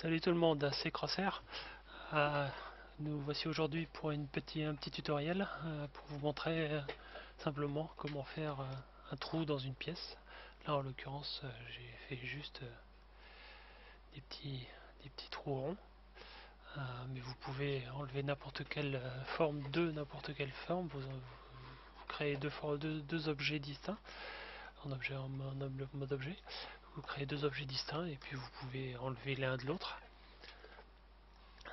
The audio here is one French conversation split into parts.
Salut tout le monde, c'est Crosshair. Euh, Nous voici aujourd'hui pour un petit tutoriel pour vous montrer simplement comment faire un trou dans une pièce. Là en l'occurrence j'ai fait juste des petits, des petits trous ronds. Mais vous pouvez enlever n'importe quelle forme de n'importe quelle forme. Vous créez deux objets distincts en mode objet. Vous créez deux objets distincts et puis vous pouvez enlever l'un de l'autre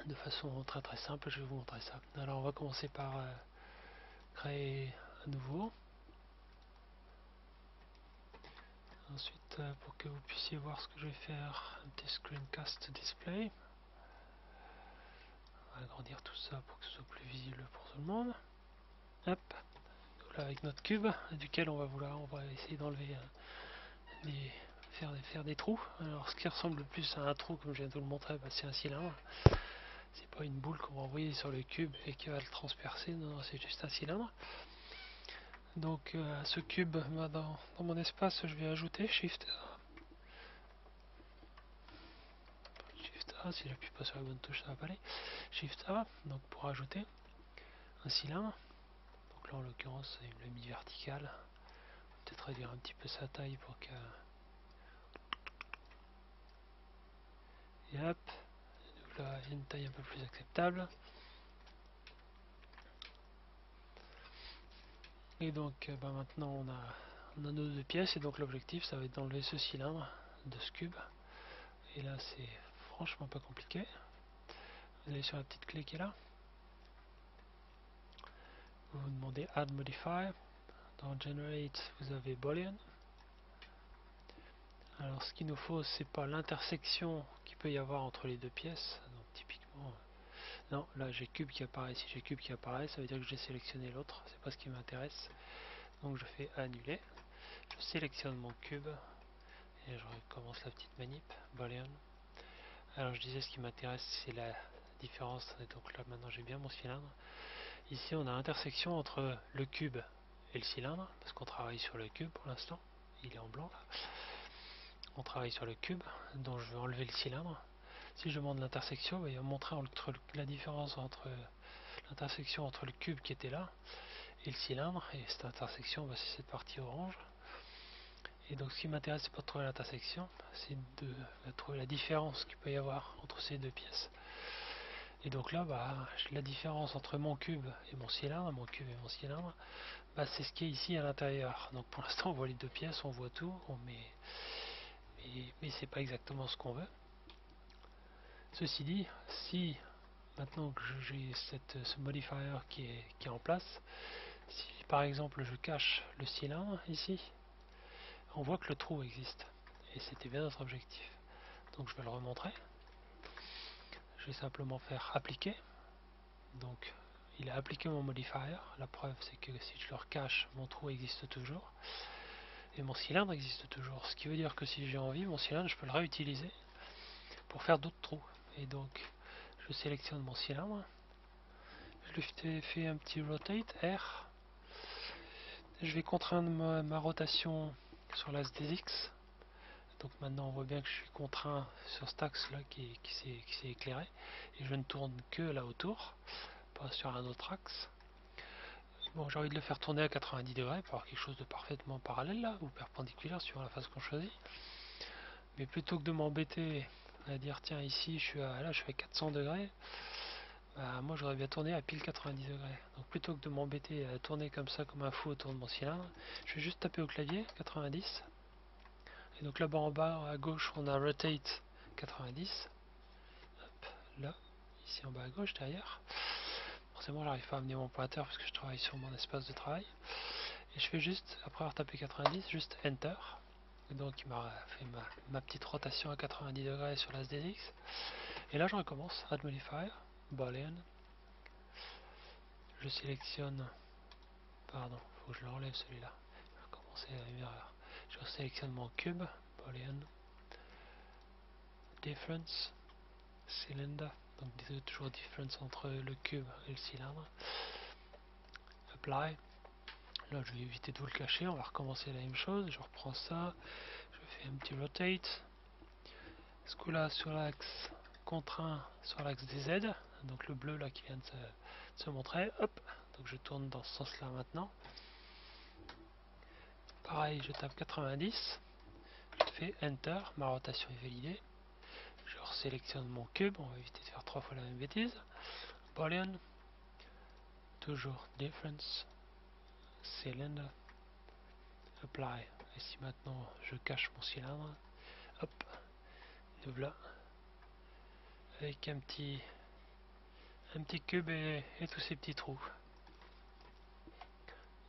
de façon très très simple. Je vais vous montrer ça. Alors on va commencer par créer un nouveau. Ensuite, pour que vous puissiez voir ce que je vais faire, un petit screencast display. On va agrandir tout ça pour que ce soit plus visible pour tout le monde. Hop. Donc là avec notre cube, duquel on va essayer d'enlever faire des trous. Alors ce qui ressemble le plus à un trou, comme je viens de vous le montrer, c'est un cylindre. C'est pas une boule qu'on va envoyer sur le cube et qui va le transpercer, non, c'est juste un cylindre. Donc à ce cube, dans mon espace, je vais ajouter Shift A, si j'appuie pas sur la bonne touche ça va pas aller. Shift A, donc pour ajouter un cylindre. Donc là en l'occurrence il me l'a mis vertical. Peut-être réduire un petit peu sa taille pour que... Et hop, donc là il y a une taille un peu plus acceptable. Et donc maintenant on a nos deux pièces et donc l'objectif ça va être d'enlever ce cylindre de ce cube. Et là c'est franchement pas compliqué. Vous allez sur la petite clé qui est là. Vous vous demandez Add Modifier. Dans Generate vous avez Boolean. Alors ce qu'il nous faut c'est pas l'intersection qu'il peut y avoir entre les deux pièces. Donc typiquement non, là j'ai cube qui apparaît. Si j'ai cube qui apparaît ça veut dire que j'ai sélectionné l'autre, c'est pas ce qui m'intéresse. Donc je fais annuler, je sélectionne mon cube et je recommence la petite manip Boolean. Alors je disais ce qui m'intéresse c'est la différence, et donc là maintenant j'ai bien mon cylindre. Ici on a intersection entre le cube et le cylindre parce qu'on travaille sur le cube pour l'instant, il est en blanc là. On travaille sur le cube, donc je vais enlever le cylindre. Si je demande l'intersection, il va montrer la différence entre l'intersection entre le cube qui était là et le cylindre, et cette intersection, c'est cette partie orange. Et donc ce qui m'intéresse, c'est pas de trouver l'intersection, c'est de trouver la différence qu'il peut y avoir entre ces deux pièces. Et donc là, la différence entre mon cube et mon cylindre, c'est ce qui est ici à l'intérieur. Donc pour l'instant, on voit les deux pièces, on voit tout, mais c'est pas exactement ce qu'on veut. Ceci dit, si maintenant que j'ai ce modifier qui est en place, si par exemple je cache le cylindre ici, on voit que le trou existe. Et c'était bien notre objectif. Donc je vais le remontrer. Je vais simplement faire appliquer. Donc il a appliqué mon modifier. La preuve c'est que si je le recache, mon trou existe toujours. Et mon cylindre existe toujours. Ce qui veut dire que si j'ai envie, mon cylindre, je peux le réutiliser pour faire d'autres trous. Et donc je sélectionne mon cylindre. Je lui fais un petit rotate R. Je vais contraindre ma rotation sur l'axe des X. Donc maintenant on voit bien que je suis contraint sur cet axe là qui s'est éclairé. Et je ne tourne que là autour, pas sur un autre axe. Bon, j'ai envie de le faire tourner à 90 degrés pour avoir quelque chose de parfaitement parallèle là, ou perpendiculaire suivant la phase qu'on choisit. Mais plutôt que de m'embêter à dire tiens ici je suis à 400 degrés, moi j'aurais bien tourné à pile 90 degrés. Donc plutôt que de m'embêter à tourner comme ça comme un fou autour de mon cylindre, je vais juste taper au clavier 90. Et donc là-bas en bas à gauche on a rotate 90. Hop, là, ici en bas à gauche derrière. Forcément j'arrive pas à amener mon pointeur parce que je travaille sur mon espace de travail. Et je fais juste, après avoir tapé 90, juste Enter. Et donc il m'a fait ma petite rotation à 90 degrés sur l'as des X. Et là je recommence, Add Modifier, Boolean. Je sélectionne, pardon, faut que je l'enlève celui-là. Je vais recommencer la même erreur. Je sélectionne mon cube, Boolean, Difference, Cylinder. Donc toujours difference entre le cube et le cylindre. Apply. Là je vais éviter de vous le cacher, on va recommencer la même chose. Je reprends ça, je fais un petit rotate. Ce coup là sur l'axe contraint sur l'axe des Z, donc le bleu là qui vient de se montrer, hop, donc je tourne dans ce sens là maintenant. Pareil, je tape 90, je fais Enter, ma rotation est validée. Je resélectionne mon cube, on va éviter de faire 3 fois la même bêtise. Boolean, toujours Difference, Cylinder, Apply. Et si maintenant je cache mon cylindre, hop, le voilà, avec un petit cube et tous ces petits trous.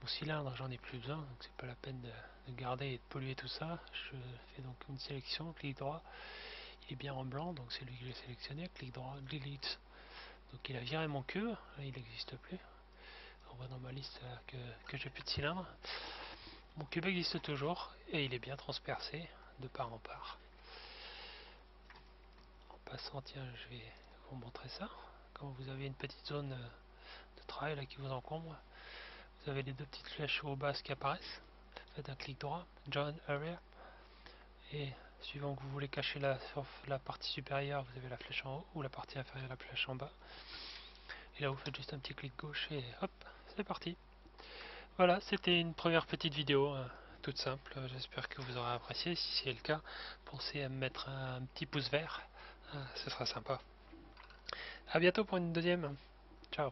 Mon cylindre, j'en ai plus besoin, donc c'est pas la peine de garder et de polluer tout ça. Je fais donc une sélection, clic droit, il est bien en blanc, donc c'est lui que j'ai sélectionné, clic droit, delete. Donc il a viré mon cube, là, il n'existe plus. On voit dans ma liste que j'ai plus de cylindre. Mon cube existe toujours et il est bien transpercé de part en part. En passant, tiens, je vais vous montrer ça. Quand vous avez une petite zone de travail là qui vous encombre, vous avez les deux petites flèches au bas qui apparaissent. Faites un clic droit, Join Area, et suivant que vous voulez cacher sur la partie supérieure, vous avez la flèche en haut, ou la partie inférieure, la flèche en bas. Et là, vous faites juste un petit clic gauche et hop, c'est parti. Voilà, c'était une première petite vidéo toute simple. J'espère que vous aurez apprécié. Si c'est le cas, pensez à me mettre un petit pouce vert, ce sera sympa. A bientôt pour une deuxième. Ciao.